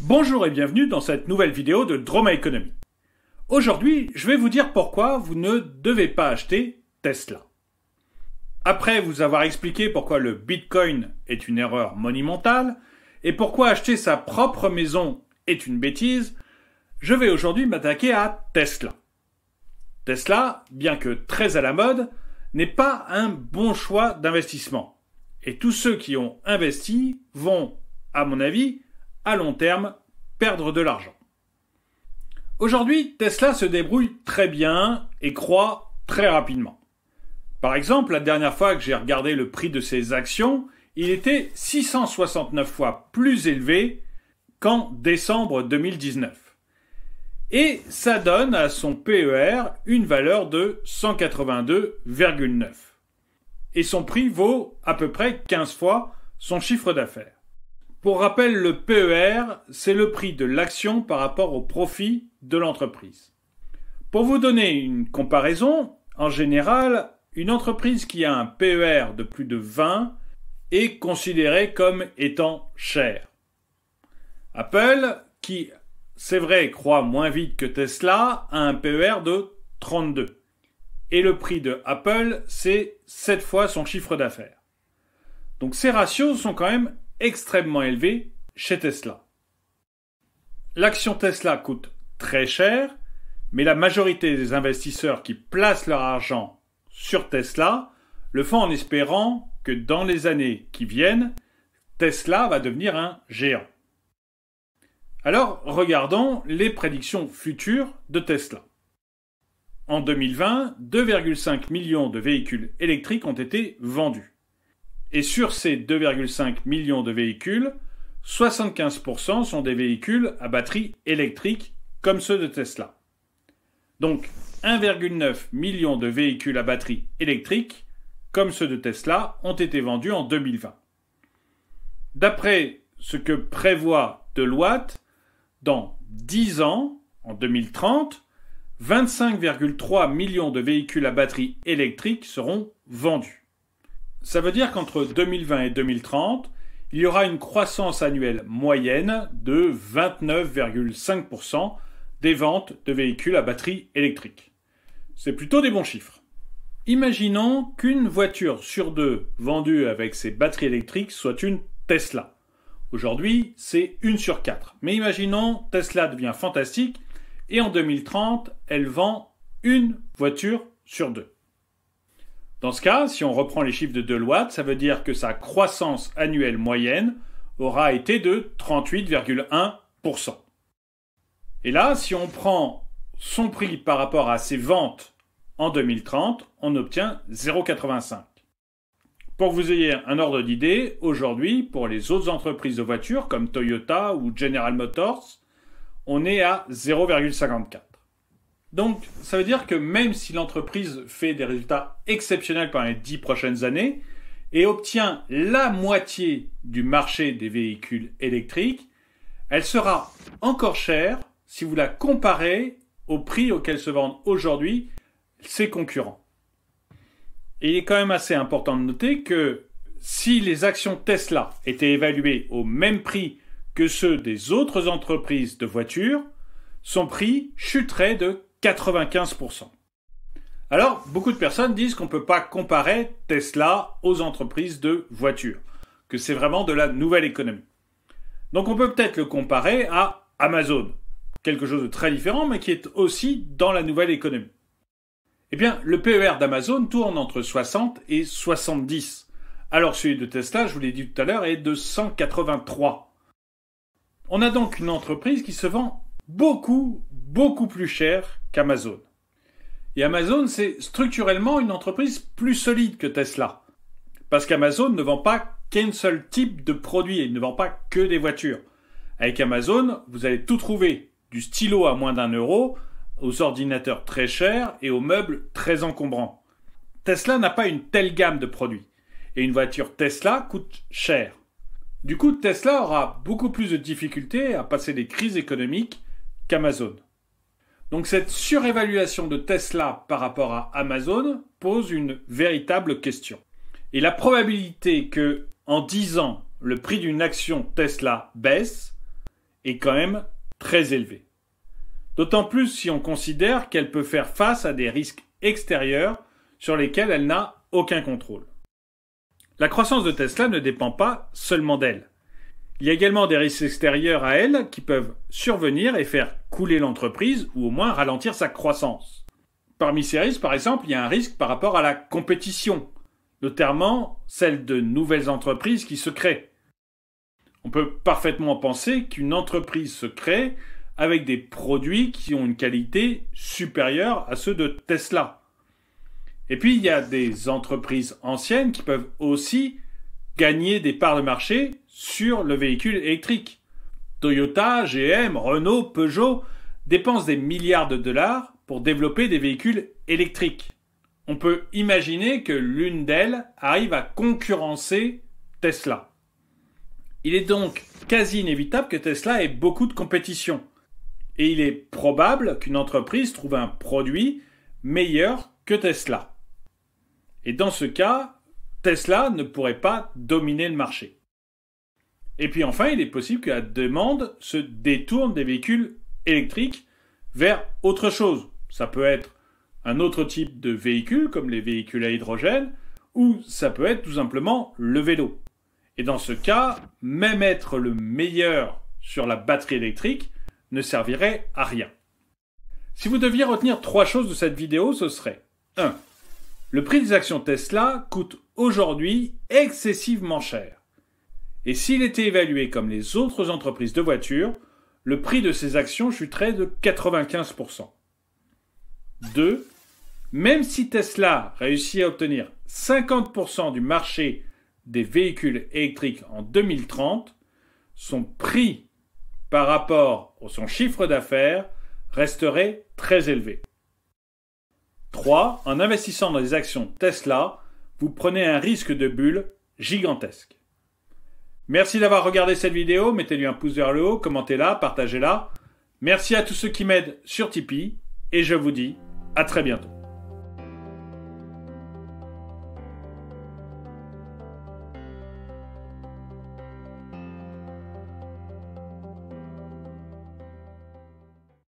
Bonjour et bienvenue dans cette nouvelle vidéo de Droma Economy. Aujourd'hui, je vais vous dire pourquoi vous ne devez pas acheter Tesla. Après vous avoir expliqué pourquoi le Bitcoin est une erreur monumentale et pourquoi acheter sa propre maison est une bêtise, je vais aujourd'hui m'attaquer à Tesla. Tesla, bien que très à la mode, n'est pas un bon choix d'investissement. Et tous ceux qui ont investi vont, à mon avis, à long terme, perdre de l'argent. Aujourd'hui, Tesla se débrouille très bien et croît très rapidement. Par exemple, la dernière fois que j'ai regardé le prix de ses actions, il était 669 fois plus élevé qu'en décembre 2019. Et ça donne à son PER une valeur de 182,9. Et son prix vaut à peu près 15 fois son chiffre d'affaires. Pour rappel, le PER, c'est le prix de l'action par rapport au profit de l'entreprise. Pour vous donner une comparaison, en général, une entreprise qui a un PER de plus de 20 est considérée comme étant chère. Apple, qui, c'est vrai, croît moins vite que Tesla, a un PER de 32. Et le prix de Apple, c'est 7 fois son chiffre d'affaires. Donc ces ratios sont quand même extrêmement élevé chez Tesla. L'action Tesla coûte très cher, mais la majorité des investisseurs qui placent leur argent sur Tesla le font en espérant que dans les années qui viennent, Tesla va devenir un géant. Alors, regardons les prédictions futures de Tesla. En 2020, 2,5 millions de véhicules électriques ont été vendus. Et sur ces 2,5 millions de véhicules, 75% sont des véhicules à batterie électrique comme ceux de Tesla. Donc 1,9 million de véhicules à batterie électrique comme ceux de Tesla ont été vendus en 2020. D'après ce que prévoit Deloitte, dans 10 ans, en 2030, 25,3 millions de véhicules à batterie électrique seront vendus. Ça veut dire qu'entre 2020 et 2030, il y aura une croissance annuelle moyenne de 29,5% des ventes de véhicules à batterie électrique. C'est plutôt des bons chiffres. Imaginons qu'une voiture sur deux vendue avec ses batteries électriques soit une Tesla. Aujourd'hui, c'est 1 sur 4. Mais imaginons Tesla devient fantastique et en 2030, elle vend une voiture sur deux. Dans ce cas, si on reprend les chiffres de Deloitte, ça veut dire que sa croissance annuelle moyenne aura été de 38,1%. Et là, si on prend son prix par rapport à ses ventes en 2030, on obtient 0,85. Pour que vous ayez un ordre d'idée, aujourd'hui, pour les autres entreprises de voitures comme Toyota ou General Motors, on est à 0,54. Donc, ça veut dire que même si l'entreprise fait des résultats exceptionnels pendant les 10 prochaines années et obtient la moitié du marché des véhicules électriques, elle sera encore chère si vous la comparez au prix auquel se vendent aujourd'hui ses concurrents. Et il est quand même assez important de noter que si les actions Tesla étaient évaluées au même prix que ceux des autres entreprises de voitures, son prix chuterait de 95%. Alors, beaucoup de personnes disent qu'on ne peut pas comparer Tesla aux entreprises de voitures, que c'est vraiment de la nouvelle économie. Donc on peut peut-être le comparer à Amazon, quelque chose de très différent, mais qui est aussi dans la nouvelle économie. Eh bien, le PER d'Amazon tourne entre 60 et 70, alors celui de Tesla, je vous l'ai dit tout à l'heure, est de 183. On a donc une entreprise qui se vend beaucoup plus cher qu'Amazon. Et Amazon, c'est structurellement une entreprise plus solide que Tesla. Parce qu'Amazon ne vend pas qu'un seul type de produit, il ne vend pas que des voitures. Avec Amazon, vous allez tout trouver, du stylo à moins d'€1, aux ordinateurs très chers et aux meubles très encombrants. Tesla n'a pas une telle gamme de produits. Et une voiture Tesla coûte cher. Du coup, Tesla aura beaucoup plus de difficultés à passer des crises économiques qu'Amazon. Donc cette surévaluation de Tesla par rapport à Amazon pose une véritable question. Et la probabilité que, en 10 ans, le prix d'une action Tesla baisse est quand même très élevé. D'autant plus si on considère qu'elle peut faire face à des risques extérieurs sur lesquels elle n'a aucun contrôle. La croissance de Tesla ne dépend pas seulement d'elle. Il y a également des risques extérieurs à elle qui peuvent survenir et faire couler l'entreprise ou au moins ralentir sa croissance. Parmi ces risques, par exemple, il y a un risque par rapport à la compétition, notamment celle de nouvelles entreprises qui se créent. On peut parfaitement penser qu'une entreprise se crée avec des produits qui ont une qualité supérieure à ceux de Tesla. Et puis, il y a des entreprises anciennes qui peuvent aussi gagner des parts de marché sur le véhicule électrique. Toyota, GM, Renault, Peugeot dépensent des milliards de dollars pour développer des véhicules électriques. On peut imaginer que l'une d'elles arrive à concurrencer Tesla. Il est donc quasi inévitable que Tesla ait beaucoup de compétition. Et il est probable qu'une entreprise trouve un produit meilleur que Tesla. Et dans ce cas, Tesla ne pourrait pas dominer le marché. Et puis enfin, il est possible que la demande se détourne des véhicules électriques vers autre chose. Ça peut être un autre type de véhicule, comme les véhicules à hydrogène, ou ça peut être tout simplement le vélo. Et dans ce cas, même être le meilleur sur la batterie électrique ne servirait à rien. Si vous deviez retenir 3 choses de cette vidéo, ce serait 1. Le prix des actions Tesla coûte aujourd'hui excessivement cher. Et s'il était évalué comme les autres entreprises de voitures, le prix de ces actions chuterait de 95%. 2. Même si Tesla réussit à obtenir 50% du marché des véhicules électriques en 2030, son prix par rapport à son chiffre d'affaires resterait très élevé. 3. En investissant dans les actions Tesla, vous prenez un risque de bulle gigantesque. Merci d'avoir regardé cette vidéo, mettez-lui un pouce vers le haut, commentez-la, partagez-la. Merci à tous ceux qui m'aident sur Tipeee et je vous dis à très bientôt.